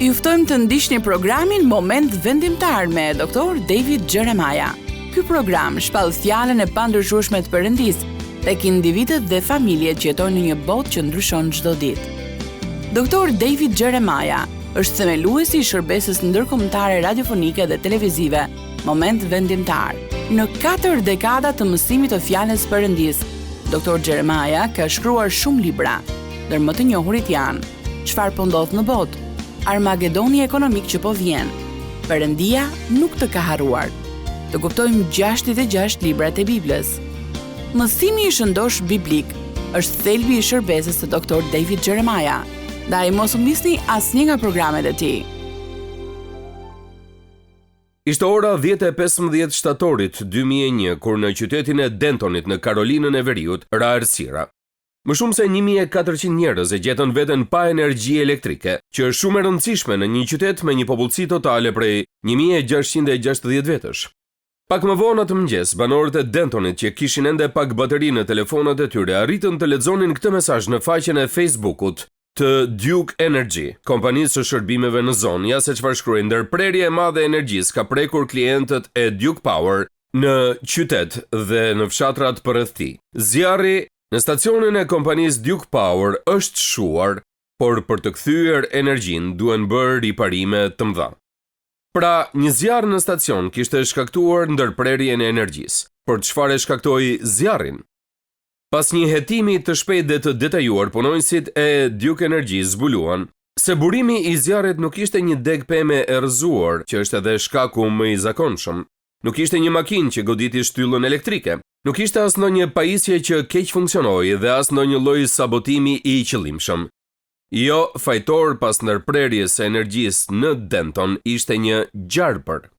Ju ftojmë të ndiqni programin Moment Vendimtar me Dr. David Jeremiah. Ky program shpall fjalën e pandryshueshme të Perëndisë tek individët dhe familjet që jetojnë në një botë që ndryshon çdo ditë. Dr. David Jeremiah është themeluesi i shërbesës ndërkombëtare radiofonike dhe televizive Moment Vendimtar. Në 4 dekada të mësimit të fjalës Perëndisë, Dr. Jeremiah ka shkruar shumë libra, ndër më të njohurit janë Çfarë po ndodh në botë, Armagedoni ekonomik që po vjen, Perëndia nuk të ka harruar. Të kuptojmë 66 librat e Biblës. Mësimi i shëndosh biblik është thelbi i shërbesës së Dr. David Jeremiah. Ndaj mos u misni asnjë nga programet e tij. Ishte ora 10:15 shtatorit 2001 kur në qytetin e Dentonit në Karolinën e Veriut ra errësira. Më shumë se 1400 njerëz e gjetën veten pa energji elektrike, që është shumë e rëndësishme në një qytet me një popullsi totale prej 1660 vjetësh. Pak më vonë atë mëngjes, banorët e Dentonit që kishin ende pak bateri në telefonat e tyre arritën të lexonin këtë mesazh në faqen e Facebookut të Duke Energy, kompanisë së shërbimeve në zonë, ja se çfarë shkruajnë: ndërprerja e madhe e energjisë ka prekur klientët e Duke Power në qytet dhe në fshatrat përreth tij. Zjarri në stacionin e kompanisë Duke Power është shuar, por për të kthyer energjinë duhen bërë riparime të mëdha. Pra, një zjarr në stacion kishte shkaktuar ndërprerjen e energjisë. Por çfarë shkaktoi zjarrin? Pas një hetimi të shpejtë dhe të detajuar, punonjësit e Duke Energy zbuluan se burimi i zjarrit nuk ishte një deg peme e rrëzuar, që është edhe shkaku më i zakonshëm. Nuk ishte një makinë që goditi shtyllën elektrike. Nuk ishte as ndonjë pajisje që keq funksionoi dhe as ndonjë lloj sabotimi i qëllimshëm. Jo, fajtor pas ndërprerjes së energjisë në Denton ishte një gjarpër.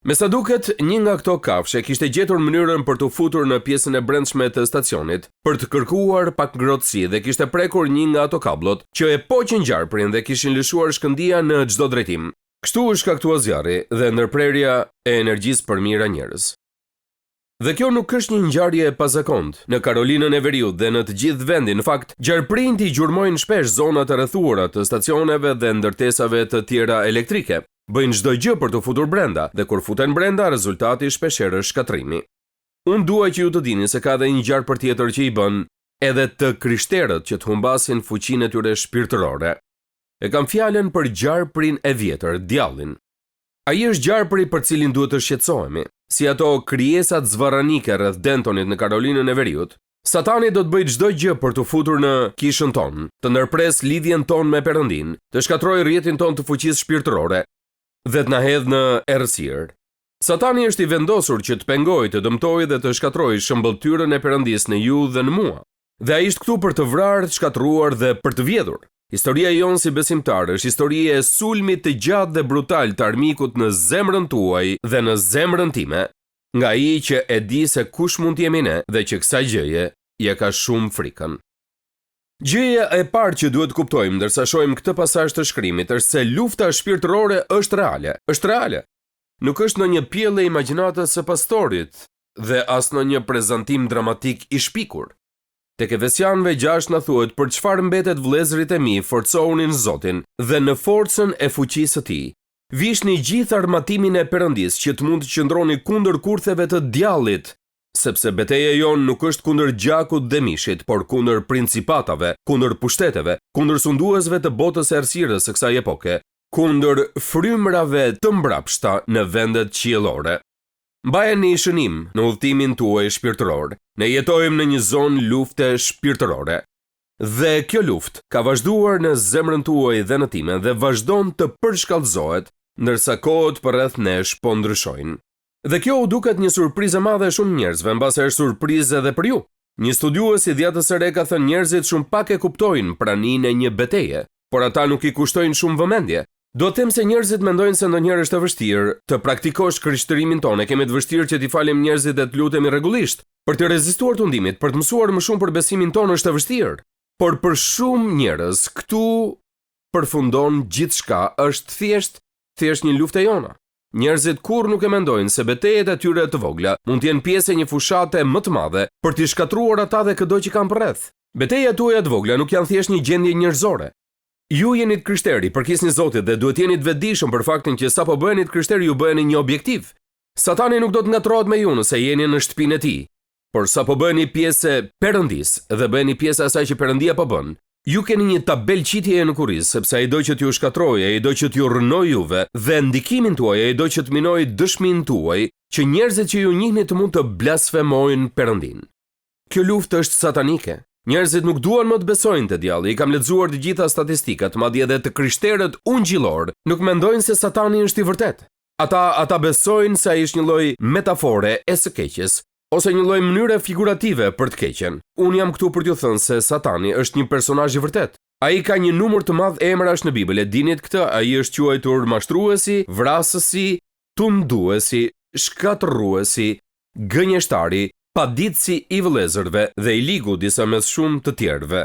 Me sa duket, një nga këto kafshë kishte gjetur mënyrën për të futur në pjesën e brendshme të stacionit, për të kërkuar pak ngrohtësi dhe kishte prekur një nga ato kabllot që e poqin gjarprin dhe kishin lëshuar shkëndia në çdo drejtim. Kështu u shkaktua zjarri dhe ndërprerja e energjisë për mira njerëz. Dhe kjo nuk është një ngjarje e pazakontë. Në Karolinën e Veriut dhe në të gjithë vendin, në fakt, gjarprinjtë gjurmojnë shpesh zonat e rrethuara të stacioneve dhe ndërtesave të tjera elektrike. Bëjnë çdo gjë për të futur brenda dhe kur futen brenda, rezultati shpeshherë është shkatrimi. Unë dua që ju të dini se ka edhe një gjarpër tjetër që i bën edhe të krishterët që të humbasin fuqinë e tyre shpirtërore. E kam fjalën për gjarprin e vjetër, djallin. Ai është gjarpri për cilin duhet të shqetësohemi. Si ato krijesat zvarranike rreth Dentonit në Karolinën e Veriut, Satani do të bëjë çdo gjë për të futur në kishën tonë, të ndërpres lidhjen tonë me Perëndin, të shkatrojë rrjetin tonë të fuqisë shpirtërore dhe të na hedhë në errësirë. Satani është i vendosur që të pengojë, të dëmtojë dhe të shkatrojë shëmbëltyrën e Perëndisë në ju dhe në mua. Dhe ai është këtu për të vrarë, të shkatruar dhe për të vjedhur. Historia jonë si besimtar është historia e sulmit të gjatë dhe brutal të armikut në zemrën tuaj dhe në zemrën time, nga ai që e di se kush mund të jemi ne dhe që kësaj gjëje ja ka shumë frikën. Gjëja e parë që duhet kuptojmë ndërsa shohim këtë pasazh të shkrimit është se lufta shpirtërore është reale. Është reale. Nuk është në një pjellë e imagjinatës së pastorit dhe as në një prezantim dramatik i shpikur. Tek Efesianëve 6 na thuhet për çfarë mbetet vëllezërit e mi, forcohunin Zotin dhe në forcën e fuqisë së tij. Vishni gjithë armatimin e Perëndisë që të mund të qëndroni kundër kurtheve të djallit, sepse betejë jonë nuk është kundër gjakut dhe mishit, por kundër principatave, kundër pushteteve, kundër sunduesve të botës së errësirës së kësaj epoke, kundër frymrave të mbrapshta në vendet qiellore. Mbajeni shënim në udhëtimin tuaj shpirtëror. Ne jetojmë në një zonë lufte shpirtërore. Dhe kjo luftë ka vazhduar në zemrën tuaj dhe në time dhe vazhdon të përshkallëzohet, ndërsa kohët përreth nesh po ndryshojnë. Dhe kjo u duket një surprizë e madhe shumë njerëzve, mbase është surprizë edhe për ju. Një studiues i dhjatës së re ka thënë njerëzit shumë pak e kuptojnë praninë e një beteje, por ata nuk i kushtojnë shumë vëmendje. Do të them se njerëzit mendojnë se ndonjëherë është e vështirë të praktikosh krishterimin tonë, kemi të vështirë që t'i falim njerëzit dhe të lutemi rregullisht. Për të rezistuar tundimit, për të mësuar më shumë për besimin tonë është e vështirë. Por për shumë njerëz këtu përfundon gjithçka, është thjesht një luftë e jona. Njerëzit kur nuk e mendojnë se betejët e tyre të vogla mund të jenë pjesë e një fushate më të madhe për t'i shkatruar ata dhe çdo që kanë përreth. Betejat tuaja të vogla nuk janë thjesht një gjendje njerëzore. Ju jeni të kryshteri, përkisni Zotit dhe duhet jeni të vetëdijshëm për faktin që sapo bëheni të kryshteri ju bëheni një objektiv. Satani nuk do të ngatrohet me ju nëse jeni në shtëpinë e tij. Por sapo bëheni pjesë e Perëndis dhe bëheni pjesë e asaj që Perëndia po bën, ju keni një tabel qitjeje në kurriz, sepse ai do që t'ju shkatrojë, ai do që t'ju rrënojë juve dhe ndikimin tuaj, ai do që të minojë dëshminë tuaj që njerëzit që ju njihni të mund të blasfemojnë Perëndin. Kjo luftë është satanike. Njerëzit nuk duan më të besojnë te djalli. I kam lexuar të gjitha statistikat, madje edhe të krishterët ungjillor nuk mendojnë se Satani është i vërtet. Ata besojnë se ai është një lloj metafore e së keqes, ose një lloj mënyre figurative për të keqen. Unë jam këtu për t'ju thënë se Satani është një personazh i vërtet. Ai ka një numër të madh emrash në Bibël, e dinit këtë, ai është quajtur mashtruesi, vrasësi, tunduesi, shkatërruesi, gënjeshtari, paditësi i vëllezërve dhe i ligu disa mes shumë të tjerëve.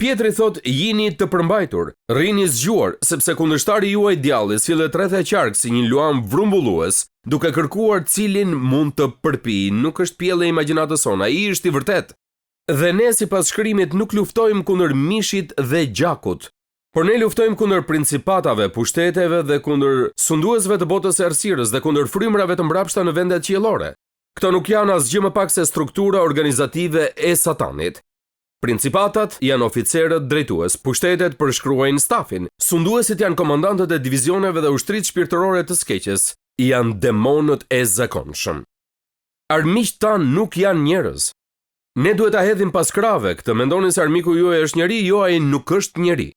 Pietri thot, jini të përmbajtur, rrini zgjuar, sepse kundërshtari juaj djalli sillet rreth e qark si një luan vrumbullues, duke kërkuar cilin mund të përpijë. Nuk është pjellë e imagjinatës sonë, ai është i vërtet. Dhe ne sipas shkrimit nuk luftojmë kundër mishit dhe gjakut, por ne luftojmë kundër principatave, pushteteve dhe kundër sunduesve të botës së errësirës dhe kundër frymrave të mbrapshta në vendet qiellore. Këto nuk janë asgjë më pak se struktura organizative e Satanit. Principatat janë oficerët drejtues, pushtetet përshkruajnë stafin, sunduesit janë komandantët e divizioneve dhe ushtrisë shpirtërore të skeqes, janë demonët e zakonshëm. Armiqtë tanë nuk janë njerëz. Ne duhet ta hedhim pas krave, këtë mendonin se armiku juaj është njeri, jo ai nuk është njeri.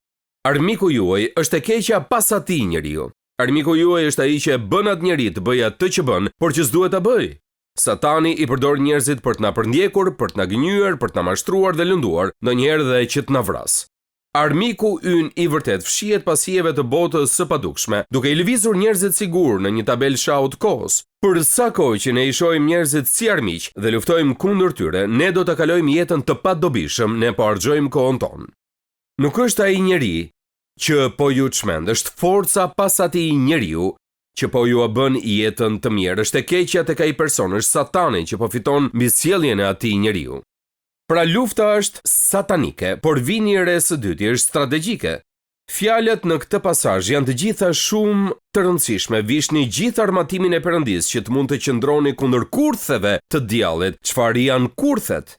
Armiku juaj është e keqja pas atij njeriu. Armiku juaj është ai që e bën atë njeri të bëjë atë që bën, por që s'duhet ta bëjë. Satani i përdor njerëzit për të na përndjekur, për të na gënjur, për të na mashtruar dhe lënduar, ndonjëherë dhe që të na vras. Armiku ynë i vërtet fshihet pas hijeve të botës së padukshme, duke i lëvizur njerëzit sigur në një tabel shaut kohës. Për sa kohë që ne i shohim njerëzit si armiq dhe luftojmë kundër tyre, ne do të kalojmë jetën të padobishëm, ne po harxojmë kohën tonë. Nuk është ai njeri që po ju çmend, është forca pas atij njeriu që po ju a bën jetën të mirë, është e keqja tek ai person, është Satani që po fiton mbi sjelljen e atij njeriu. Pra lufta është satanike, por vini e re së dyti është strategjike. Fjalët në këtë pasazh janë të gjitha shumë të rëndësishme. Vishni gjithë armatimin e Perëndis që të mund të qëndroni kundër kurtheve të djallit. Çfarë janë kurthet?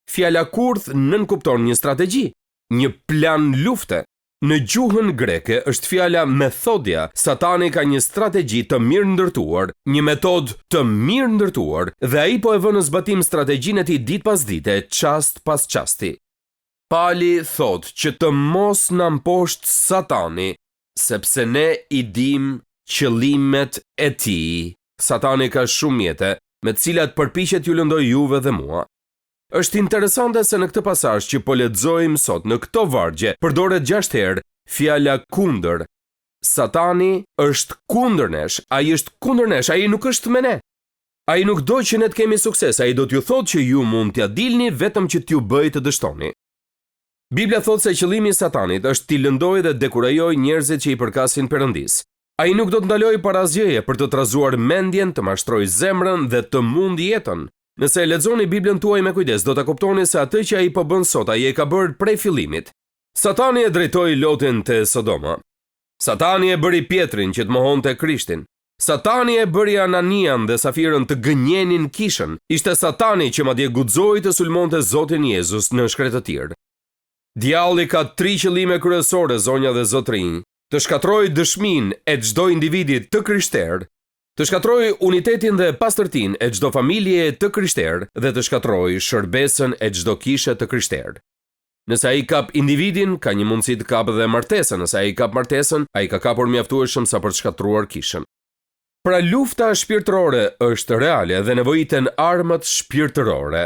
Fjala kurth nënkupton një strategji, një plan lufte. Në gjuhën greke është fjala methodia. Satani ka një strategji të mirë ndërtuar, një metodë të mirë ndërtuar, dhe ai po e vën në zbatim strategjinë e tij ditë pas dite, çast pas çasti. Pali thot që të mos na mposht Satani, sepse ne i dim qëllimet e tij. Satani ka shumë mjete, me të cilat përpiqet ju lëndoj juve dhe mua. Është interesante se në këtë pasazh që po lexojmë sot në këto vargje përdoret 6 herë fjala kundër. Satani është kundër nesh, ai është kundër nesh, ai nuk është me ne. Ai nuk do që ne të kemi sukses, ai do t'ju thotë që ju mund t'ja dilni vetëm që t'ju bëj të dështoni. Biblia thotë se qëllimi i Satanit është t'i lëndojë dhe dekurajojë njerëzit që i përkasin Perëndis. Ai nuk do të ndalojë para asgjëje për të trazuar mendjen, të mashtrojë zemrën dhe të mund jetën. Nëse e lexoni Biblën tuaj me kujdes, do ta kuptoni se atë që ai po bën sot, ai e ka bërë prej fillimit. Satani e drejtoi Lotin te Sodoma. Satani e bëri Pietrin që të mohonte Krishtin. Satani e bëri Ananian dhe Safirën të gënjenin kishën. Ishte Satani që madje guxoi të sulmonte Zotin Jezus në shkretë të tir. Djalli ka 3 qëllime kryesore, zonja dhe zotrinj: të shkatrojë dëshminë e çdo individi të krishterë, të shkatrojë unitetin dhe pastërtinë e çdo familje të krishterë dhe të shkatrojë shërbesën e çdo kishe të krishterë. Nëse ai kap individin, ka një mundësi të kapë dhe martesën. Nëse ai kap martesën, ai ka kapur mjaftueshëm sa për të shkatruar kishën. Pra lufta shpirtërore është reale dhe nevojiten armët shpirtërore.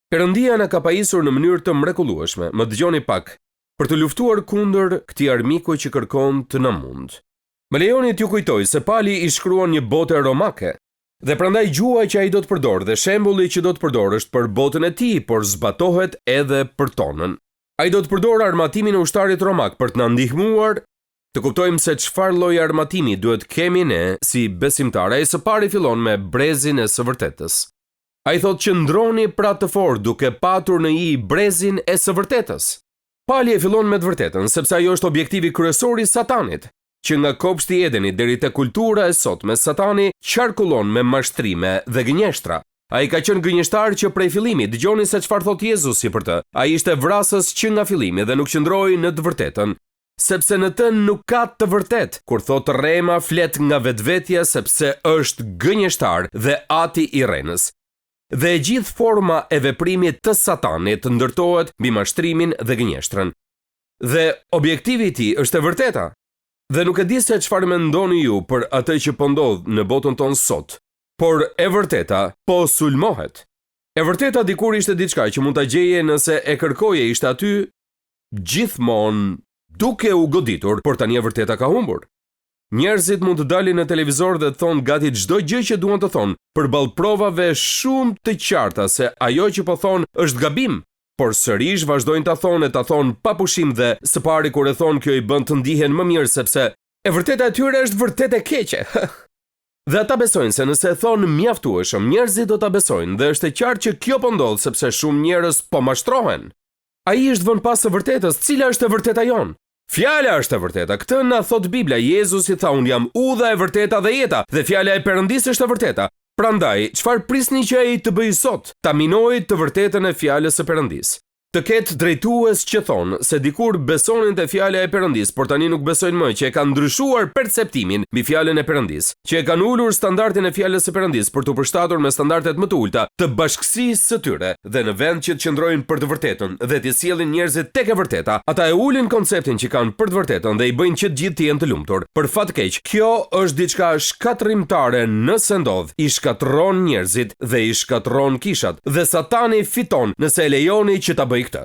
Perëndia na ka pajisur në mënyrë të mrekullueshme. Më dëgjoni pak, për të luftuar kundër këtij armiku që kërkon të na mund. Më lejoni t'ju kujtoj se Pali i shkruan një botë romake, dhe prandaj gjuha që ai do të përdor dhe shembulli që do të përdor është për botën e tij, por zbatohet edhe për tonën. Ai do të përdor armatimin e ushtarit romak për të na ndihmuar të kuptojmë se çfarë lloji armatimi duhet kemi ne si besimtarë. Ai së pari fillon me brezin e së vërtetës. Ai thotë që ndroni pra të fortë duke patur në i brezin e së vërtetës. Palja fillon me të vërtetën, sepse ajo është objektivi kryesor i Satanit, që nga kopshti i Edenit deri te kultura e sotme, Satani qarkullon me mashtrime dhe gënjeshtra. Ai ka qenë gënjeshtar që prej fillimit. Dëgjoni se çfarë thot Jezusi për të. Ai ishte vrasës që nga fillimi dhe nuk qëndroi në të vërtetën, sepse në të nuk ka të vërtet. Kur thot rrema, flet nga vetvetja sepse është gënjeshtar dhe ati i rrenës. Dhe e gjithë forma e veprimit të Satanit ndërtohet mbi mashtrimin dhe gënjeshtrën. Dhe objektivi i tij është e vërteta. Dhe nuk e di se çfarë mendoni ju për atë që po ndodh në botën tonë sot. Por e vërteta po sulmohet. E vërteta dikur ishte diçka që mund ta gjeje nëse e kërkoje, ishte aty gjithmonë duke u goditur, por tani e vërteta ka humbur. Njerëzit mund të dalin në televizor dhe të thonë gati çdo gjë që duan të thonë, përballë provave shumë të qarta se ajo që po thonë është gabim, por sërish vazhdojnë ta thonë pa pushim dhe së pari kur e thonë kjo i bën të ndihen më mirë sepse e vërteta e tyre është vërtet e keqe. Dhe ata besojnë se nëse e thonë mjaftueshëm, njerëzit do ta besojnë dhe është e qartë që kjo po ndodh sepse shumë njerëz po mashtrohen. Ai është vënë pas së vërtetës, cila është e vërteta jon? Fjala është e vërteta. Këtë na thot Bibla. Jezusi tha, unë jam udha e vërteta dhe jeta, dhe fjala e Perëndisë është e vërteta. Prandaj, çfarë prisni që ai të bëjë sot? Ta minojë të vërtetën e fjalës së Perëndisë. Të ketë drejtues që thonë se dikur besonin te fjala e Perëndisë, por tani nuk besojnë më, që e kanë ndryshuar perceptimin mbi fjalën e Perëndisë, që e kanë ulur standardin e fjalës së Perëndisë për t'u përshtatur me standardet më të ulta të bashkësisë së tyre, dhe në vend që të qëndrojnë për të vërtetën dhe të sjellin njerëzit tek e vërteta, ata e ulin konceptin që kanë për të vërtetën dhe i bëjnë që të gjithë të jenë të lumtur. Për fat të keq, kjo është diçka shkatërrimtare nëse ndodh, i shkatërron njerëzit dhe i shkatërron kishat, dhe Satani fiton nëse e lejoni që ta bëjë këtë.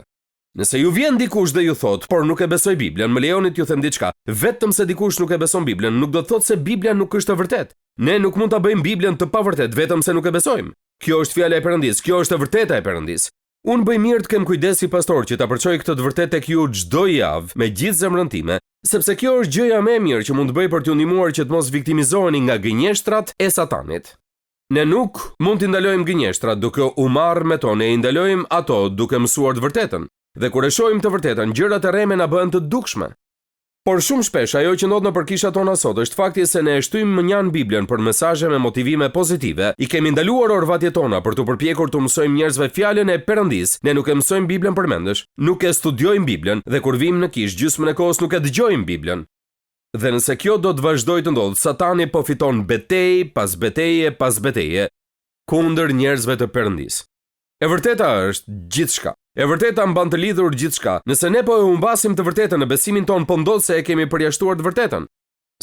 Nëse ju vjen dikush dhe ju thot, por nuk e besoj Biblën, më lejoni t'ju them diçka. Vetëm se dikush nuk e beson Biblën, nuk do të thotë se Bibla nuk është e vërtetë. Ne nuk mund ta bëjmë Biblën të pavërtetë vetëm se nuk e besojmë. Kjo është fjala e Perëndisë, kjo është e vërteta e Perëndisë. Unë bëj mirë të kem kujdes si pastor që ta përçoj këtë të vërtetë tek ju çdo javë me gjithë zemrën time, sepse kjo është gjëja më e mirë që mund të bëj për t'ju ndihmuar që të mos viktimizoheni nga gënjeshtrat e Satanit. Ne nuk mund t'i ndalojmë gënjeshtrat duke u marrë me to, ne i ndalojmë ato duke mësuar të vërtetën. Dhe kur e shohim të vërtetën, gjërat e rreme na bëhen të dukshme. Por shumë shpesh ajo që ndodh në përkishat tona sot është fakti se ne e shtyjmë mënjan Biblën për mesazhe me motivime pozitive. I kemi ndaluar orvatjet tona për të përpjekur të mësojmë njerëzve fjalën e Perëndisë. Ne nuk e mësojmë Biblën përmendesh, nuk e studiojmë Biblën dhe kur vim në kish gjysmën e kohës nuk e dëgjojmë Biblën. Dhe nëse kjo do të vazhdojë të ndodhë, Satani po fiton betejë pas beteje pas beteje kundër njerëzve të Perëndisë. E vërteta është gjithçka. E vërteta mban të lidhur gjithçka. Nëse ne po e humbasim të vërtetën në besimin ton, po ndodh se e kemi përjashtuar të vërtetën.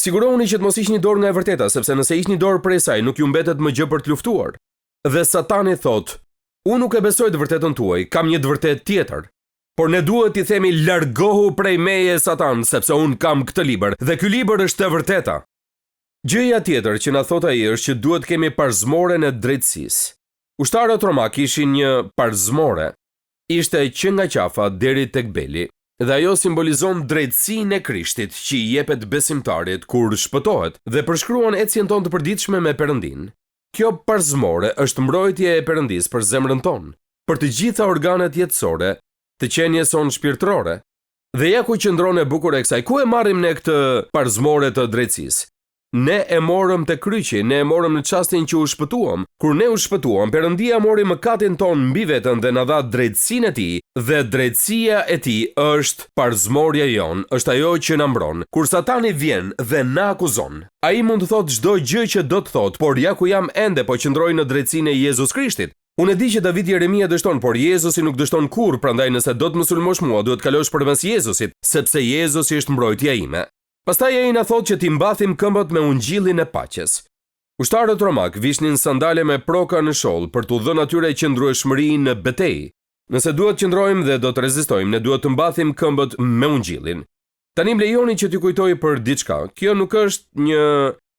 Sigurohuni që të mos hiqni dorë nga e vërteta, sepse nëse hiqni dorë prej saj, nuk ju mbetet më gjë për të luftuar. Dhe Satani thot, unë nuk e besoj të vërtetën tuaj, kam një të vërtetë tjetër. Por ne duhet t'i themi largohu prej meje Satan, sepse unë kam këtë libër dhe ky libër është e vërteta. Gjëja tjetër që na thot ai është që duhet kemi parzmoren e drejtësisë. Ushtarët romak kishin një parzmore. Ishte që nga qafa deri tek beli, dhe ajo simbolizon drejtësinë e Krishtit që i jepet besimtarit kur shpëtohet, dhe përshkruan ecjen tonë të përditshme me Perëndin. Kjo parzmore është mbrojtje e Perëndisë për zemrën tonë, për të gjitha organet jetësore, të qenjes sonë shpirtërore. Dhe ja ku qëndron e bukur e kësaj, ku e marrim ne këtë parzmore të drejtësisë? Ne e morëm te kryqi, ne e morëm në çastin që u shpëtuam. Kur ne u shpëtuam, Perëndia mori mëkatin ton mbi veten dhe na dha drejtësinë e tij, dhe drejtësia e tij është parzmorja jon, është ajo që na mbron. Kur Satani vjen dhe na akuzon, ai mund të thotë çdo gjë që do të thotë, por ja ku jam ende po qëndroj në drejtsinë e Jezus Krishtit. Unë e di që David Jeremia dështon, por Jezusi nuk dështon kurrë, prandaj nëse do të më sulmosh mua, duhet kalosh përmes Jezusit, sepse Jezusi është mbrojtja ime. Pastaj ai na thotë që ti mbathim këmbët me ungjillin e paqes. Ushtarët romak vishnin sandale me proka në sholl për t'u dhënë atyre qëndrueshmëri në betejë. Nëse duhet qëndrojmë dhe do të rezistojmë, ne duhet të mbathim këmbët me ungjillin. Tani më lejoni që t'ju kujtoj për diçka. Kjo nuk është një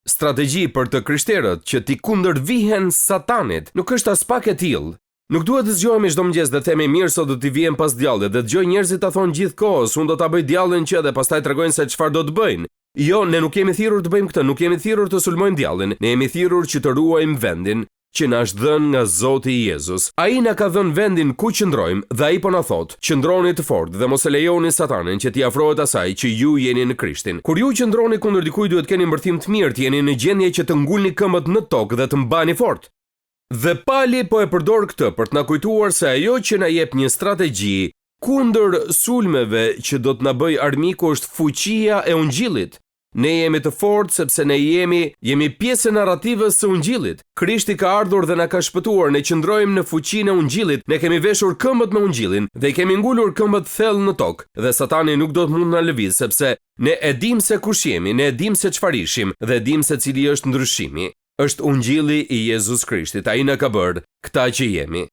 strategji për të krishterët që t'i kundërvihen Satanit. Nuk është as pak e tillë. Nuk duhet të zgjohemi çdo mëngjes dhe themi mirë sot do t'i vijmë pas djallit dhe dëgjoj njerëzit ta thonë gjithkohës, unë do ta bëj djallin që dhe pastaj tregojnë se çfarë do të bëjnë. Jo, ne nuk jemi thirrur të bëjmë këtë, nuk jemi thirrur të sulmojmë djallin, ne jemi thirrur që të ruajmë vendin, që na është dhënë nga Zoti Jezus. Ai na ka dhënë vendin ku qëndrojmë dhe ai po na thotë: qëndroni të fortë dhe mos e lejoni Satanin që t'i afrohet asaj që ju jeni në Krishtin. Kur ju qëndroni kundër dikujt, duhet keni mbërthim të mirë, të jeni në gjendje që të ngulni këmbët në tokë dhe të mbani fort. Dhe Pali po e përdor këtë për të na kujtuar se ajo që na jep një strategji kundër sulmeve që do të na bëj armiku është fuqia e Ungjillit. Ne jemi të fortë sepse ne jemi pjesë e narrativës së Ungjillit. Krishti ka ardhur dhe na ka shpëtuar. Ne qëndrojmë në fuqinë e Ungjillit. Ne kemi veshur këmbët me Ungjillin dhe i kemi ngulur këmbët thellë në tokë. Dhe Satani nuk do të mund na lëviz sepse ne e dim se kush jemi, ne e dim se çfarë ishim dhe e dim se cili është ndryshimi. Është Ungjilli i Jezus Krishtit. Ai na ka bërë këta që jemi.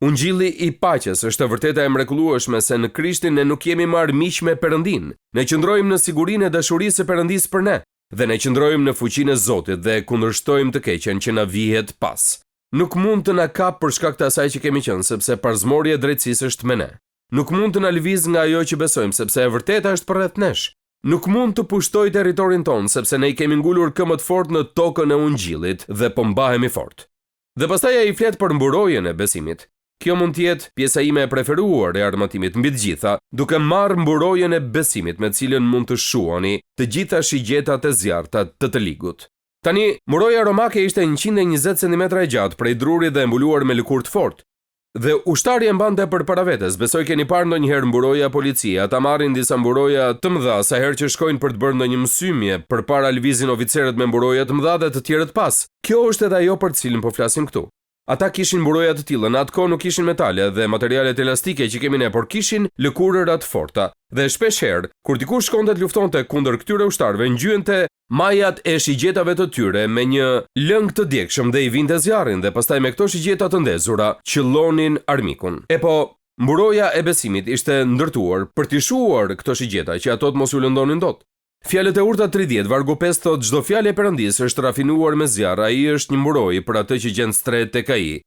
Ungjilli i paqes është e vërteta e mrekullueshme se në Krishtin ne nuk jemi marrë miq me Perëndin. Ne qëndrojmë në sigurinë e dashurisë së Perëndisë për ne, dhe ne qëndrojmë në fuqinë e Zotit dhe kundërshtojmë të keqen që na vihet pas. Nuk mund të na kap për shkak të asaj që kemi qenë, sepse parzmorja e drejtësisë është me ne. Nuk mund të na lëviz nga ajo që besojmë, sepse e vërteta është përreth nesh. Nuk mund të pushtoj territorin ton, sepse ne i kemi ngulur këmbët fort në tokën e Ungjillit dhe po mbahemi fort. Dhe pastaj ai flet për mburojjen e besimit. Kjo mund të jetë pjesa ime e preferuar e armatimit mbi të gjitha, duke marrë mburojjen e besimit me cilën mund të shuani të gjitha shigjetat e zjarrta të ligut. Tani, muroja romake ishte 120 cm e gjatë, prej drurit dhe e mbuluar me lëkurë të fortë. Dhe ushtari e mbante përpara vetes. Besoj keni parë ndonjëherë mburoja policie, ata marrin disa mburoja të mëdha sa herë që shkojnë për të bërë ndonjë mësymje, përpara lëvizin oficerët me mburoja të mëdha dhe të tjerët pas. Kjo është edhe ajo për të cilën po flasim këtu. Ata kishin mburoja të tilla, në atë kohë nuk kishin metale dhe materialet elastike që kemi ne, por kishin lëkurëra të forta. Dhe shpesh herë, kur dikush shkonte të luftonte kundër këtyre ushtarëve, ngjyente majat e shigjetave të tyre me një lëng të djegshëm dhe i vinte zjarrin dhe pastaj me këto shigjeta të ndezura qellonin armikun. E po, mburoja e besimit ishte ndërtuar për të shuar këto shigjeta që ato të mos u lëndonin dot. Fjalët e urta 30, vargu 5 thot: çdo fjalë e Perëndisë është rafinuar me zjarr, ai është një mburojë për atë që gjen stret tek ai.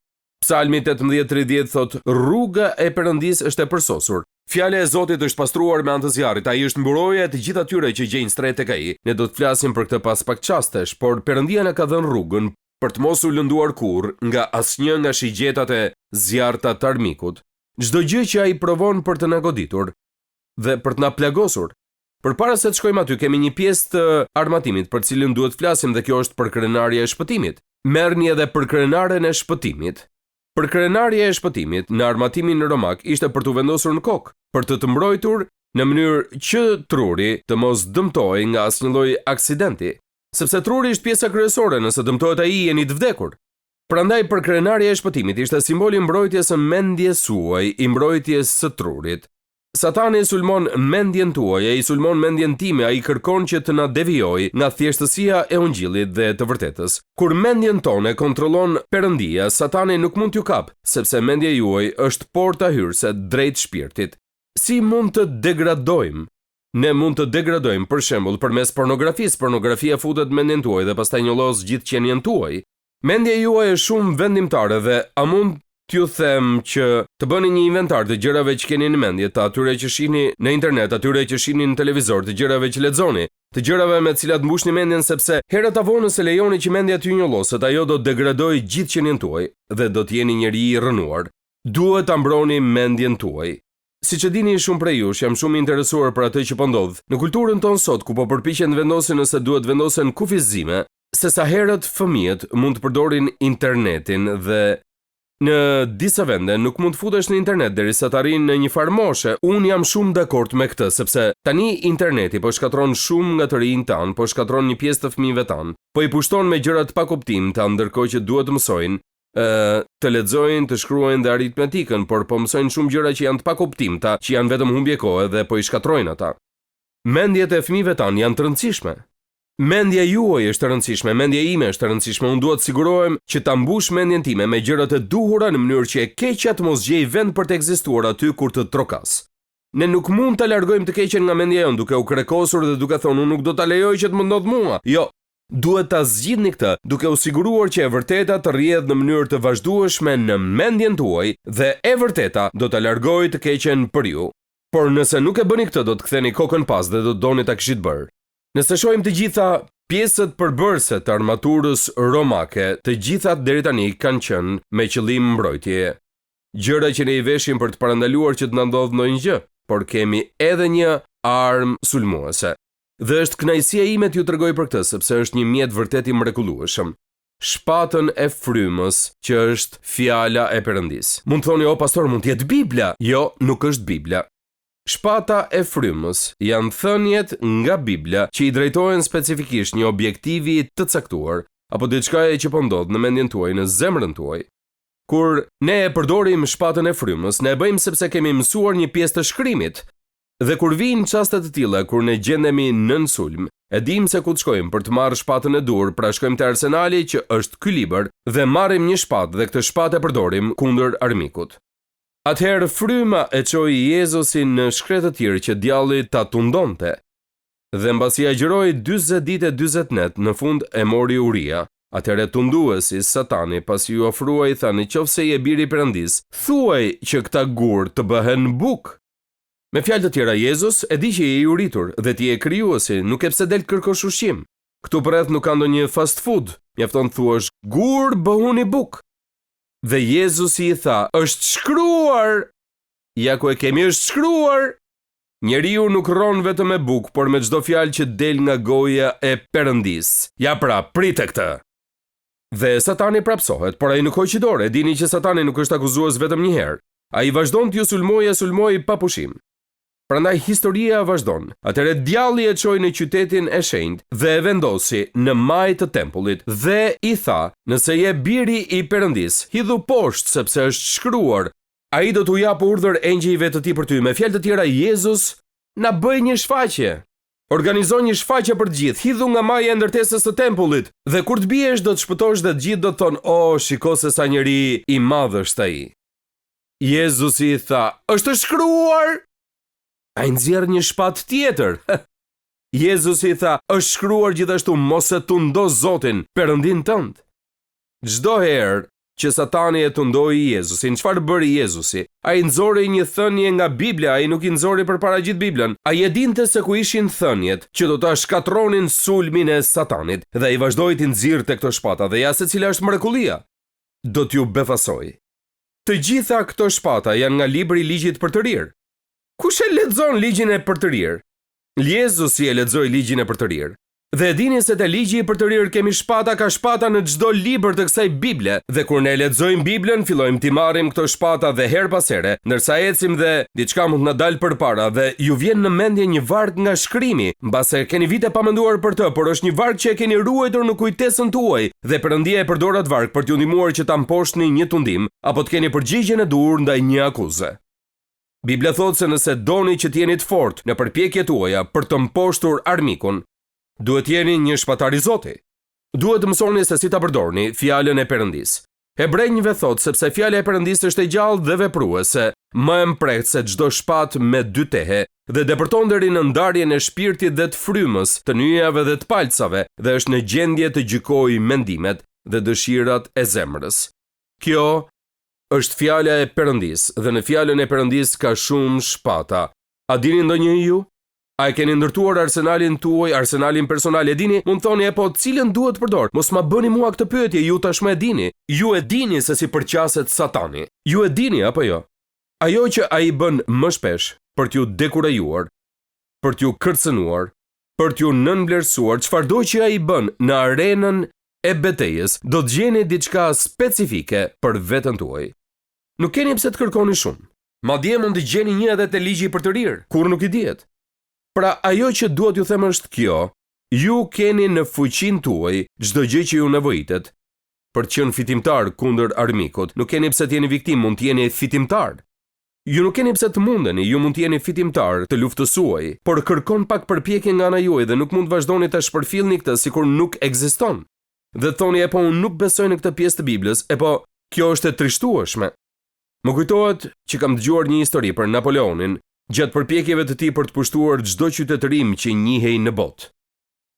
Psalmi 18:30 thot: rruga e Perëndisë është e përsosur. Fjala e Zotit është pastruar me anë të zjarrit, ai është mburoja e të gjithë atyre që gjejnë stret tek ai. Ne do të flasim për këtë pas pak çastesh, por Perëndia na ka dhënë rrugën për të mos u lënduar kurrë nga asnjë nga shigjetat e zjarrta të armikut. Çdo gjë që ai provon për të na goditur dhe për të na plagosur. Përpara se të shkojmë aty, kemi një pjesë të armatimit për cilën duhet flasim dhe kjo është përkrenarja e shpëtimit. Merrni edhe përkrenaren e shpëtimit. Përkrenarja e shpëtimit në armatimin romak ishte për të vendosur në kokë, për të mbrojtur në mënyrë që truri të mos dëmtojë nga asnjë lloj aksidenti, sepse truri është pjesa kryesore, nëse dëmtohet ai jeni të vdekur. Prandaj përkrenarja e shpëtimit ishte simboli i mbrojtjes së mendjes suaj, i mbrojtjes së trurit. Satani sulmon mendjen tuaj, ai sulmon mendjen time, ai kërkon që të na devijojë nga thjeshtësia e Ungjillit dhe të vërtetës. Kur mendjen tonë kontrollon Perëndia, Satani nuk mund t'ju kap, sepse mendja juaj është porta hyrëse drejt shpirtit. Si mund të degradojmë? Ne mund të degradojmë për shembull përmes pornografisë. Pornografia futet mendjen tuaj dhe pastaj njollos gjithë qenien tuaj. Mendja juaj është shumë vendimtare dhe a mund t'ju them që të bëni një inventar të gjërave që keni në mendje, të atyre që shihni në internet, atyre që shihni në televizor, të gjërave që lexoni, të gjërave me të cilat mbushni mendjen, sepse herët avon nëse lejoni që mendja t'ju njolloset, ajo do të degradojë gjithë qenien tuaj dhe do të jeni njeri i rënuar. Duhet ta mbroni mendjen tuaj. Siç e dini shumë prej jush, jam shumë i interesuar për atë që po ndodh në kulturën tonë sot, ku po përpiqen të vendosin nëse duhet vendosen kufizime, se sa herët fëmijët mund të përdorin internetin dhe në disa vende nuk mund të futesh në internet derisa të arrijnë në një farë moshe. Unë jam shumë dakord me këtë, sepse tani interneti po shkatron shumë nga të rinjt tan, po shkatron një pjesë të fëmijëve tan, po i pushton me gjëra të pakuptimta, ndërkohë që duhet të mësojnë të lexojnë, të shkruajnë dhe aritmetikën, por po mësojnë shumë gjëra që janë të pakuptimta, që janë vetëm humbje kohe dhe po i shkatrojnë ata. Mendjet e fëmijëve tan janë të rëndësishme. Mendja juaj është e rëndësishme, mendja ime është e rëndësishme. Unë duhet të sigurohem që ta mbush mendjen time me gjëra të duhura në mënyrë që e keqja të mos gjej vend për të ekzistuar aty kur të trokas. Ne nuk mund ta largojmë të keqen nga mendja jonë duke u krekosur dhe duke thonë unë nuk do ta lejoj që të më ndodh mua. Jo, duhet ta zgjidhni këtë duke u siguruar që e vërteta të rrjedh në mënyrë të vazhdueshme në mendjen tuaj dhe e vërteta do ta largojë të keqen për ju. Por nëse nuk e bëni këtë, do të ktheni kokën pas dhe do doni ta kishit bërë. Nëse shohim të gjitha Pjesët përbërëse të armaturës romake, të gjithat deri tani kanë qenë me qëllim mbrojtje. Gjëra që ne i veshim për të parandaluar që të na ndodhë ndonjë gjë, por kemi edhe një armë sulmuese. Dhe është kënaqësia ime t'ju tregoj për këtë, sepse është një mjet vërtet i mrekullueshëm. Shpatën e frymës, që është fjala e Perëndis. Mund të thoni, o pastor, mund të jetë Bibla? Jo, nuk është Bibla. Shpata e frymës janë thënjet nga Bibla që i drejtohen specifikisht një objektivi të caktuar, apo diçkaje që po ndodh në mendjen tuaj, në zemrën tuaj. Kur ne e përdorim shpatën e frymës, ne e bëjmë sepse kemi mësuar një pjesë të shkrimit. Dhe kur vijnë çaste të tilla kur ne gjendemi nën sulm, e dim se ku të shkojmë për të marrë shpatën e dur, pra shkojmë te arsenali që është ky libër dhe marrim një shpatë dhe këtë shpatë e përdorim kundër armikut. Atëherë fryma e çoi Jezusin në shkretë të tjerë që djalli ta tundonte. Dhe mbasi agjëroi 40 ditë e 40 net, në fund e mori uria. Atëherë tunduesi Satani pasi ju ofruai tha, nëse je biri i Perëndis, thuaj që këta gur të bëhen buk. Me fjalë të tjera, Jezus e di që je i uritur dhe ti je krijuesi, nuk e pse del të kërkosh ushqim. Këtu përreth nuk ka ndonjë fast food, mjafton thuash gur bëhuni buk. Dhe Jezusi i tha, është shkruar. Ja ku e kemi, është shkruar. Njeriu nuk rron vetëm me buk, por me çdo fjalë që del nga goja e Perëndis. Ja pra, prite këtë. Dhe Satani prapsohet, por ai nuk hoqi dorë. E dini që Satani nuk është akuzues vetëm një herë. Ai vazhdon t'ju sulmojë pa pushim. Prandaj historia vazhdon. Atëherë djalli e çoi në qytetin e shenjtë dhe e vendosi në majtë të tempullit dhe i tha, nëse je biri i Perëndis, hidhu poshtë sepse është shkruar. Ai do t'u japë urdhër engjëjve të tij për ty. Me fjalë të tjera, Jezus na bëi një shfaqje. Organizon një shfaqje për të gjithë. Hidhu nga maja e ndërtesës së tempullit dhe kur të biesh do të shpëtosh dhe të gjithë do të thonë, "O, shiko se sa njeri i madh është ai." Jezusi i tha, "Është shkruar." Ai nxjerr një shpatë tjetër. Jezusi i tha, "Është shkruar gjithashtu, mos e tundo Zotin, Perëndin tënd." Çdo herë që Satani e tundoi Jezusin, çfarë bëri Jezusi? Ai nxori një thënie nga Bibla, ai nuk i nxori përpara gjithë Biblën. Ai e dinte se ku ishin thënjet që do ta shkatronin sulmin e Satanit, dhe ai vazhdoi të nxirrte këto shpata, dhe ja se cila është mrekullia. Do t'ju befasoj. Të gjitha këto shpata janë nga libri i ligjit për të rirë. Kush e lexon ligjin e për të rirë? Jezusi e lexoi ligjin e për të rirë. Dhe e dini se te ligji i për të rirë kemi shpata ka shpata në çdo libër të kësaj Bible, dhe kur ne lexojmë Biblën, fillojmë t'i marrim këto shpata dhe her pas here, ndërsa ecim dhe diçka mund na dalë përpara dhe ju vjen në mendje një varg nga shkrimi, mbase keni vite pa menduar për të, por është një varg që e keni ruajtur në kujtesën tuaj, dhe Perëndia e përdor atë varg për t'ju ndihmuar që ta mposhtni një tundim apo të keni përgjigjen e duhur ndaj një akuze. Bibla thotë se nëse doni që t'jeni të fortë në përpjekjet tuaja për të mposhtur armikun, duhet jeni një shpatar i Zotit. Duhet të mësoni se si ta përdorni fjalën e Perëndis. Hebrejve thotë sepse fjala e Perëndis është e gjallë dhe vepruese, më e mprehtë se çdo shpatë me dy tehe, dhe depërton deri në ndarjen e shpirtit dhe të frymës, të nyjave dhe të palcave, dhe është në gjendje të gjykojë mendimet dhe dëshirat e zemrës. Kjo është fjala e Perëndis, dhe në fjalën e Perëndis ka shumë shpata. A dini ndonjë ju? A e keni ndërtuar arsenalin tuaj, arsenalin personal? E dini, mund thoni, po cilën duhet të përdor? Mos ma bëni mua këtë pyetje, ju tashmë e dini. Ju e dini se si përqaset Satani. Ju e dini apo jo? Ajo që ai bën më shpesh për t'ju dekurajuar, për t'ju kërcënuar, për t'ju nënvlerësuar, çfarëdo që ai bën në arenën e betejës, do të gjeni diçka specifike për veten tuaj. Nuk keni pse të kërkoni shumë. Madje mund të gjeni një edhe te ligji për të rirë, kur nuk i dihet. Pra ajo që duhet ju them është kjo: ju keni në fuqinë tuaj çdo gjë që ju nevojitet për të qenë fitimtar kundër armikut. Nuk keni pse të jeni viktim, mund të jeni fitimtar. Ju nuk keni pse të mundeni, ju mund të jeni fitimtar të luftësuaj, por kërkon pak përpjekje nga ana juaj dhe nuk mund vazhdoni ta shpërfillni këtë sikur nuk ekziston. Dhe thoni, po unë nuk besoj në këtë pjesë të Biblës, po kjo është e trishtueshme. Më kujtohet që kam dëgjuar një histori për Napoleonin, gjatë përpjekjeve të tij për të pushtuar çdo qytetërim që njihej në botë.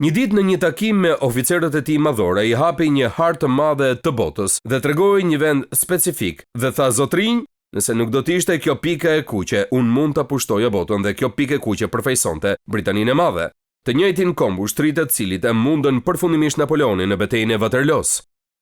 Një ditë në një takim me oficerët e tij madhor, ai hapi një hartë të madhe të botës dhe tregoi një vend specifik dhe tha: "Zotrinj, nëse nuk do të ishte kjo pikë e kuqe, unë mund ta pushtoja botën dhe kjo pikë e kuqe përfaqësonte Britaninë e Madhe." Të njëjtin komb ushtritët cilit e mundën përfundimisht Napoleonin në betejën e Waterloos.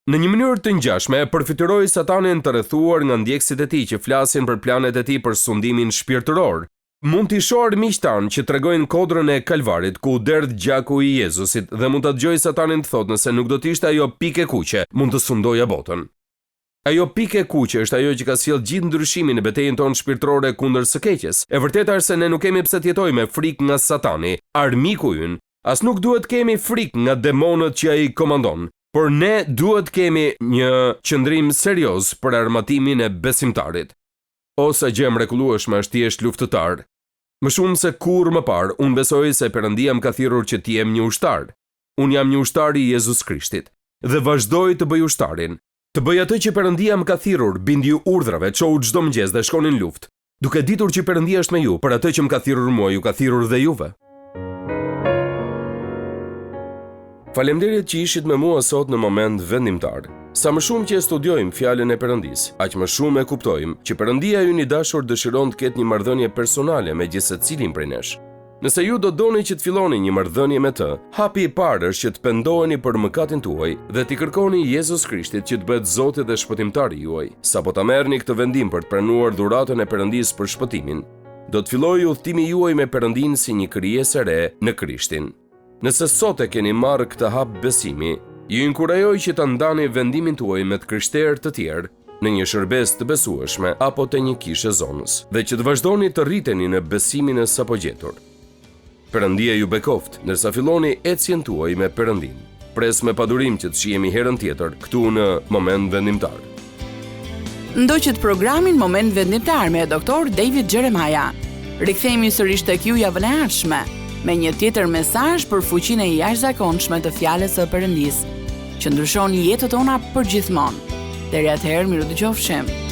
Në një mënyrë të ngjashme përfituroi Satanin të rrethuar nga ndjekësit e tij që flasin për planet e tij për sundimin shpirtëror. Mund t'i shohë miqtan që tregojnë kodrën e Kalvarit ku derdh gjaku i Jezusit dhe mund ta dëgjoj Satanin të thotë nëse nuk do të ishte ajo pikë kuqe, mund të sundoja botën. Ajo pikë kuqe është ajo që ka sjellë gjithë ndryshimin në betejën tonë shpirtërore kundër së keqes. E vërteta është se ne nuk kemi pse të jetojmë me frikë nga Satani, armiku ynë, as nuk duhet kemi frikë nga demonët që ai komandon, por ne duhet kemi një qëndrim serioz për armatimin e besimtarit. O sa gjë mrekullueshme është thjesht luftëtar. Më shumë se kurrë më parë, unë besoj se Perëndia më ka thirrur që të jem një ushtar. Unë jam një ushtar i Jezus Krishtit dhe vazhdoj të bëj ushtarin. Të bëj atë që Perëndia më ka thirrur, bindju urdhrave, çohu çdo mëngjes dhe shkonin në luftë, duke ditur që Perëndia është me ju, për atë që më ka thirrur mua, ju ka thirrur dhe juve. Faleminderit që ishit me mua sot në moment vendimtar. Sa më shumë që e studiojmë fjalën e Perëndis, aq më shumë e kuptojmë që Perëndia ynë i dashur dëshiron të ketë një marrëdhënie personale me gjithë secilin prej nesh. Nëse ju do doni që të filloni një marrëdhënie me të, hapi i parë është që të pendoheni për mëkatin tuaj dhe t'i kërkoni Jezus Krishtit që të bëhet Zoti dhe shpëtimtari juaj. Sapo ta merrni këtë vendim për të pranuar dhuratën e Perëndis për shpëtimin, do të fillojë udhtimi juaj me Perëndin si një krijesë e re në Krishtin. Nëse sot e keni marrë këtë hap besimi, ju inkurajoj që ta ndani vendimin tuaj me të krishterë të tjerë në një shërbes të besueshme apo të një kishe zonës dhe që të vazhdoni të rriteni në besimin e sapo gjetur. Perëndia ju bekoft ndërsa filloni ecjen tuaj me Perëndin. Pres me padurim që të shihemi herën tjetër këtu në Moment Vendimtar. Ndoqët programin Moment Vendimtar me Dr. David Jeremiah. Rikthehemi sërish tek ju javën e ardhshme me një tjetër mesazh për fuqinë e jashtëzakonshme të fjalës së Perëndis, që ndryshon jetën tona përgjithmonë. Deri atëherë, miru dëgjofshim.